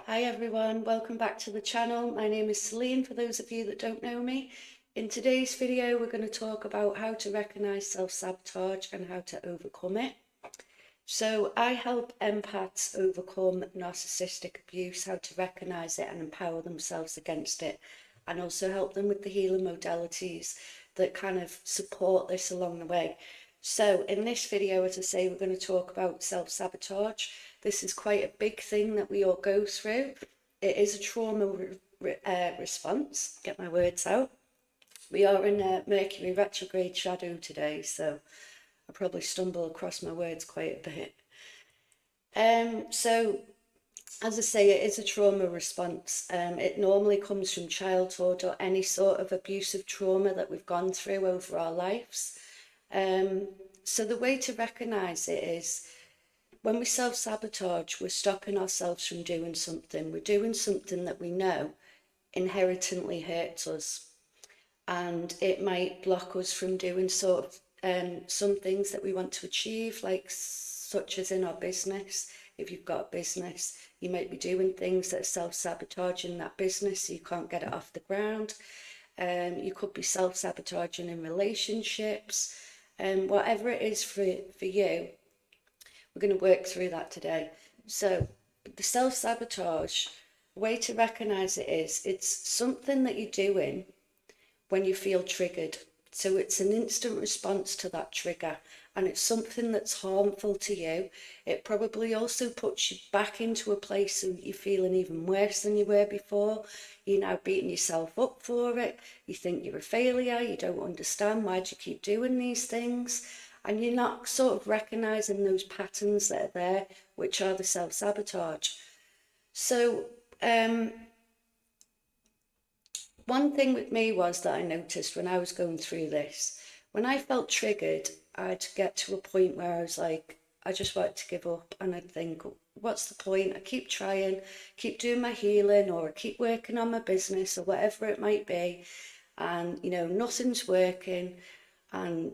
Hi everyone, welcome back to the channel. My name is Celine, for those of you that don't know me. In today's video we're going to talk about how to recognise self-sabotage and how to overcome it. So I help empaths overcome narcissistic abuse, how to recognise it and empower themselves against it, and also help them with the healing modalities that kind of support this along the way. So in this video, as I say, we're going to talk about self-sabotage. This is quite a big thing that we all go through. It is a trauma response. Get my words out. We are in a Mercury retrograde shadow today, so I probably stumble across my words quite a bit. So as I say, it is a trauma response. It normally comes from childhood or any sort of abusive trauma that we've gone through over our lives. So the way to recognise it is when we self-sabotage, we're stopping ourselves from doing something. We're doing something that we know inherently hurts us, and it might block us from doing sort of some things that we want to achieve, like such as in our business. If you've got a business, you might be doing things that are self-sabotaging that business, so you can't get it off the ground. You could be self-sabotaging in relationships. Whatever it is for you, we're going to work through that today. So the self-sabotage, way to recognise it is, it's something that you're doing when you feel triggered. So it's an instant response to that trigger, and it's something that's harmful to you. It probably also puts you back into a place of you feeling even worse than you were before. You're now beating yourself up for it. You think you're a failure. You don't understand why do you keep doing these things. And you're not sort of recognising those patterns that are there, which are the self-sabotage. So one thing with me was that I noticed when I was going through this, when I felt triggered, I'd get to a point where I was like, I just wanted to give up, and I'd think, what's the point? I keep trying, keep doing my healing, or I keep working on my business, or whatever it might be, and nothing's working. And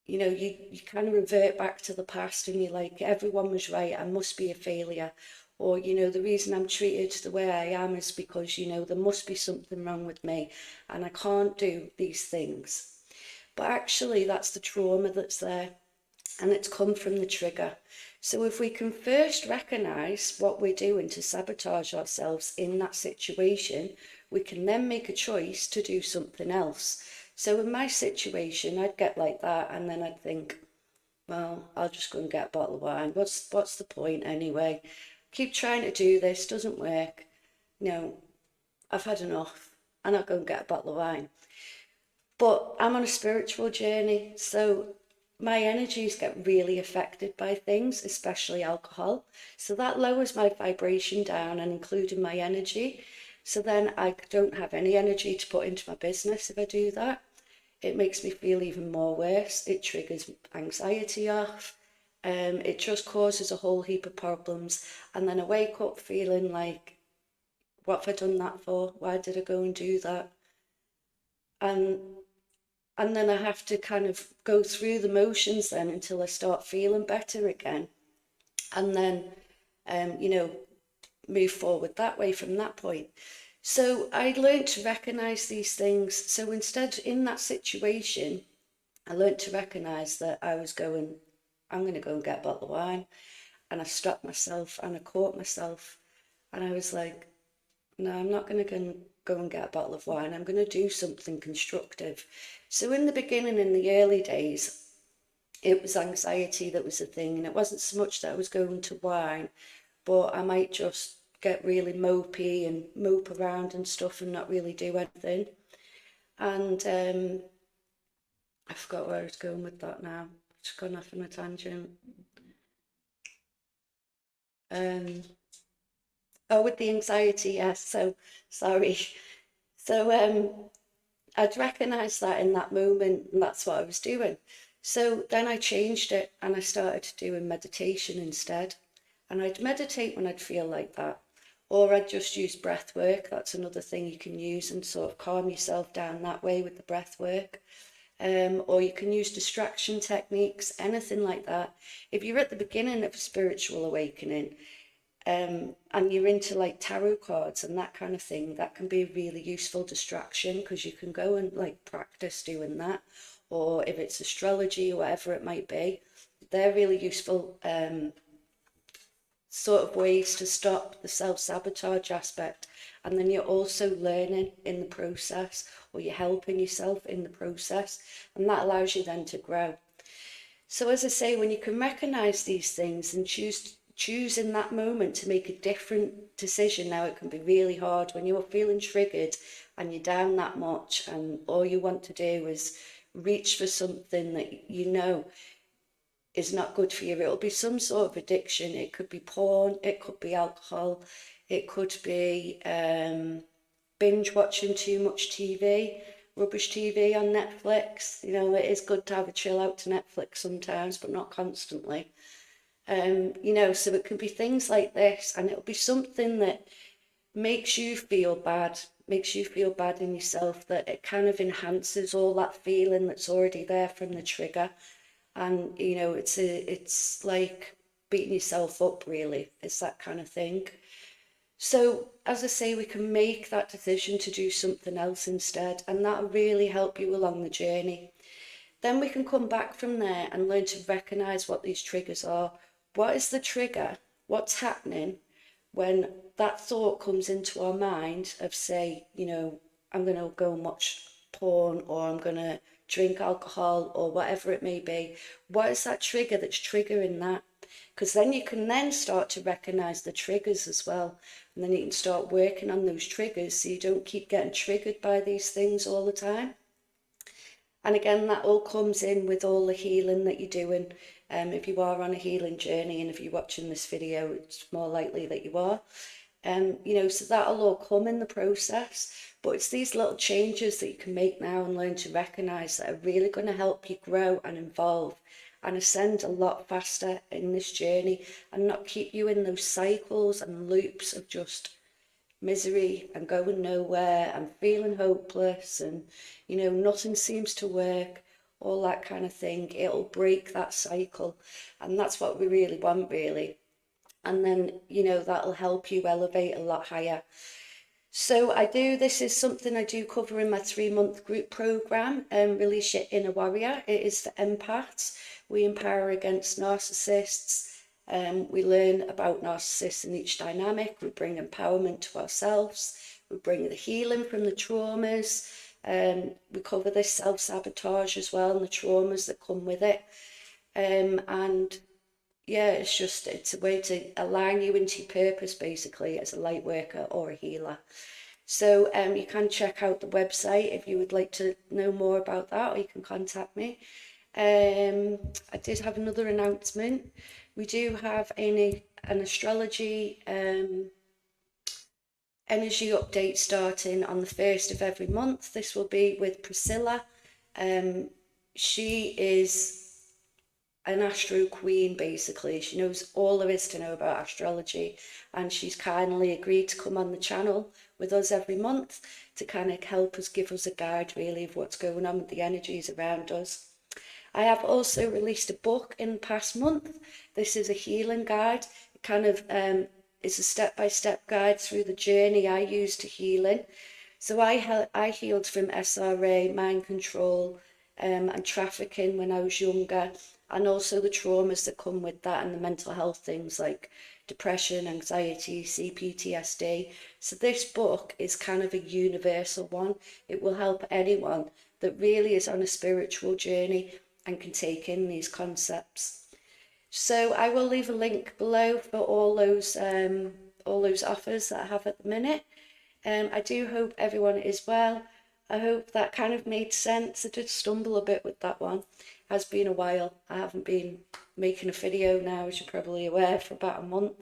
you kind of revert back to the past, and you're like, everyone was right, I must be a failure. Or, the reason I'm treated the way I am is because, there must be something wrong with me and I can't do these things. But actually, that's the trauma that's there, and it's come from the trigger. So if we can first recognise what we're doing to sabotage ourselves in that situation, we can then make a choice to do something else. So in my situation, I'd get like that, and then I'd think, well, I'll just go and get a bottle of wine. What's the point anyway? Keep trying to do this, doesn't work. I've had enough, and I'll go and get a bottle of wine. But I'm on a spiritual journey, so my energies get really affected by things, especially alcohol. So that lowers my vibration down, and including my energy. So then I don't have any energy to put into my business if I do that. It makes me feel even more worse. It triggers anxiety off. It just causes a whole heap of problems. And then I wake up feeling like, what have I done that for? Why did I go and do that? And and then I have to kind of go through the motions then until I start feeling better again. And then, move forward that way from that point. So I learned to recognize these things. So instead, in that situation, I learned to recognize that I'm going to go and get a bottle of wine. And I stopped myself and I caught myself. And I was like, no, I'm not going to go and get a bottle of wine. I'm going to do something constructive. So in the beginning, in the early days, it was anxiety that was the thing. And it wasn't so much that I was going to wine, but I might just get really mopey and mope around and stuff and not really do anything. And I forgot where I was going with that now. I've just gone off on a tangent. With the anxiety, yes. So sorry. So I'd recognised that in that moment, and that's what I was doing. So then I changed it, and I started doing meditation instead. And I'd meditate when I'd feel like that. Or I'd just use breath work. That's another thing you can use and sort of calm yourself down that way with the breath work. Or you can use distraction techniques, anything like that. If you're at the beginning of a spiritual awakening, and you're into like tarot cards and that kind of thing, that can be a really useful distraction, because you can go and like practice doing that. Or if it's astrology or whatever it might be, they're really useful sort of ways to stop the self-sabotage aspect. And then you're also learning in the process, or you're helping yourself in the process, and that allows you then to grow. So as I say, when you can recognize these things and choose in that moment to make a different decision. Now, it can be really hard when you're feeling triggered and you're down that much, and all you want to do is reach for something that you know is not good for you. It'll be some sort of addiction. It could be porn, it could be alcohol, it could be binge watching too much TV, rubbish TV on Netflix. You know, it is good to have a chill out to Netflix sometimes, but not constantly. You know, so it can be things like this, and it'll be something that makes you feel bad, makes you feel bad in yourself, that it kind of enhances all that feeling that's already there from the trigger. And you know, it's like beating yourself up, really. It's that kind of thing. So as I say, we can make that decision to do something else instead, and that'll really help you along the journey. Then we can come back from there and learn to recognize what these triggers are. What is the trigger? What's happening when that thought comes into our mind of, say, you know, I'm going to go and watch porn, or I'm going to drink alcohol, or whatever it may be. What is that trigger that's triggering that? Because then you can then start to recognize the triggers as well. And then you can start working on those triggers so you don't keep getting triggered by these things all the time. And again, that all comes in with all the healing that you're doing. If you are on a healing journey, and if you're watching this video, it's more likely that you are. You know, so that'll all come in the process. But it's these little changes that you can make now and learn to recognize that are really going to help you grow and evolve and ascend a lot faster in this journey, and not keep you in those cycles and loops of just misery and going nowhere and feeling hopeless, and you know, nothing seems to work, all that kind of thing. It'll break that cycle, and that's what we really want, really. And then, you know, that'll help you elevate a lot higher. So this is something I do cover in my 3-month group program, Release Your Inner Warrior. It is for empaths. We empower against narcissists. We learn about narcissists in each dynamic. We bring empowerment to ourselves. We bring the healing from the traumas. We cover this self-sabotage as well, and the traumas that come with it. And yeah, it's a way to align you into your purpose, basically, as a light worker or a healer. So you can check out the website if you would like to know more about that, or you can contact me. I did have another announcement. We do have an astrology energy update starting on the 1st of every month. This will be with Priscilla. She is an astro queen, basically. She knows all there is to know about astrology, and she's kindly agreed to come on the channel with us every month to kind of help us, give us a guide, really, of what's going on with the energies around us. I have also released a book in the past month. This is a healing guide. It kind of is a step-by-step guide through the journey I use to healing. So I healed from SRA, mind control, and trafficking when I was younger, and also the traumas that come with that, and the mental health things like depression, anxiety, CPTSD. So this book is kind of a universal one. It will help anyone that really is on a spiritual journey and can take in these concepts. So I will leave a link below for all those offers that I have at the minute. I do hope everyone is well. I hope that kind of made sense. I did stumble a bit with that one. It has been a while. I haven't been making a video now, as you're probably aware, for about a month.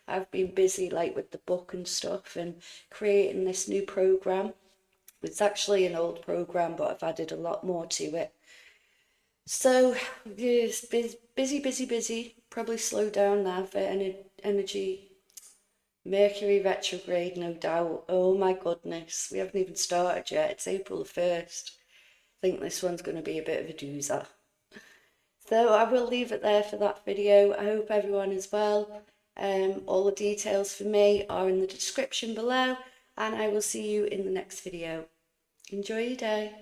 I've been busy like with the book and stuff, and creating this new program. It's actually an old program, but I've added a lot more to it. So yes, busy. Probably slow down now for energy. Mercury retrograde, no doubt. Oh my goodness, we haven't even started yet. It's April the 1st. I think this one's going to be a bit of a doozer. So I will leave it there for that video. I hope everyone is well. All the details for me are in the description below, and I will see you in the next video. Enjoy your day.